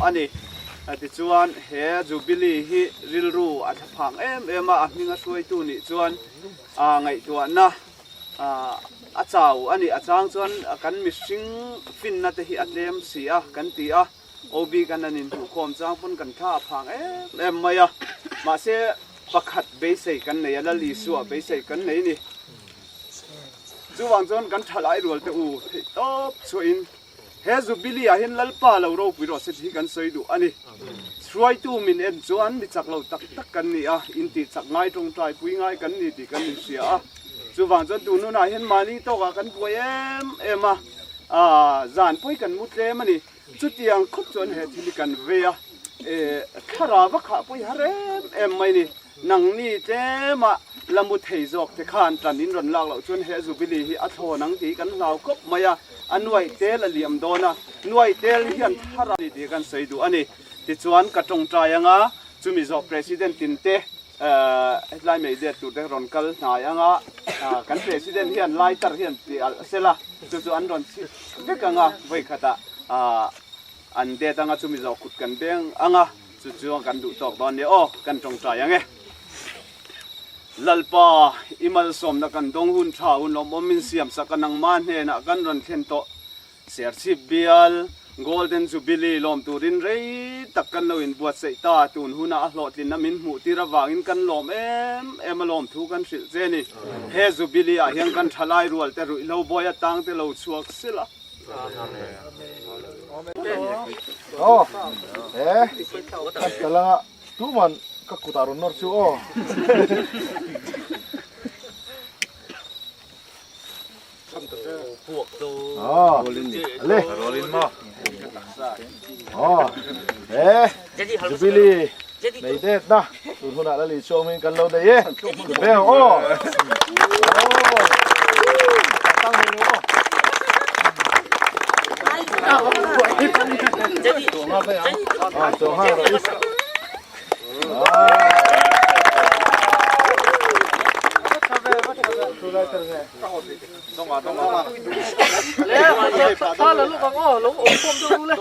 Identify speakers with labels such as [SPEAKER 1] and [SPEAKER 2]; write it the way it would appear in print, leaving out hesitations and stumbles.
[SPEAKER 1] อันนี้ติจวนเฮจูบิลีฮิริลรูอัฐพังมามิงาช่วยตู้นี่จวนไงตัวนะอาเจ้าอันนี้อาจารย์จวนกันมิสิงฟินนัดที่อัดเลมเสียกันตีโอบีกันนั่นถูกคมจ้างปนกันท่าพังมามาเสประคัดเบสกันในละลีสัวเบสกันในนี่จู่วางจนกันทลายรัวเตอูตบสวยเฮจูบิลีเห็นลัลปาเราเราไปรอเสถีกันสวยดูอันนี้ช่วยตู้มินจวนดิจักเราตักกันนี่อินติจักง่ายตรงใจปุยง่ายกันนี่ติกันเสียจู่วางจนดูนู่นเห็นมานี่โตกันปุยมาจานปุยกันมุดเลยมันนี่จุดยังคุดจนเหตุที่กันเวียคาราบะขาปุยฮาเรไม่นี่นังนี่เจมาลำบุเทยจอกเทขานจันนินรันลากเราจนเฮจูบิลีฮิอัทโหนังตีกันเราก็มายาอันวยเตลเลียมโดนะนวยเตลเฮียนทารานี่ตีกันใส่ดูอันนี้ติจวนกระจงใจยังจุมิจอกประธานตินเตไล่ไม่เด็ดตัวเด็กรอนกัลนายยังกันประธานเฮียนไล่ตร์เฮียนตีเสละจุอันรอนสิเด็กไว้ขตาอันเดตังจุมิจอกขุดกันเบงจุกันดูตอกตอนนี้กันจงใจยังไงลัลปาอิมัลสมนักกันดงหุ่นชาหุ่นลมมินเสียมสักนังมันเฮนักกันรันเข็นโตเสียสิบเบียลโกลเด้นจูบิลีลมตูรินเรย์ตักกันเราอินบวชใส่ตาตูนหุ่นอาหลอดลินน้ำมินหูที่ระวางอินกันลมมาลมทุกันสิเจนี่เฮจูบิลีเฮียงกันทลายรัวแต่รุยเราบอยตังแต่เราชวกสิละ
[SPEAKER 2] แต่ละทุกวันก็กูตารุนนอร์ชู
[SPEAKER 3] พวกโต
[SPEAKER 2] เลย
[SPEAKER 3] โรลินมา
[SPEAKER 2] จูบิลีในเด็ดนะตุนหุ่นอะไรลิชมกันเราได้เย่เบลตั้งมือตัวมาไปตัวห้าเราอีก
[SPEAKER 1] ต้องมาแล้วถ้าเราลูกก็ลูกอมดูเลย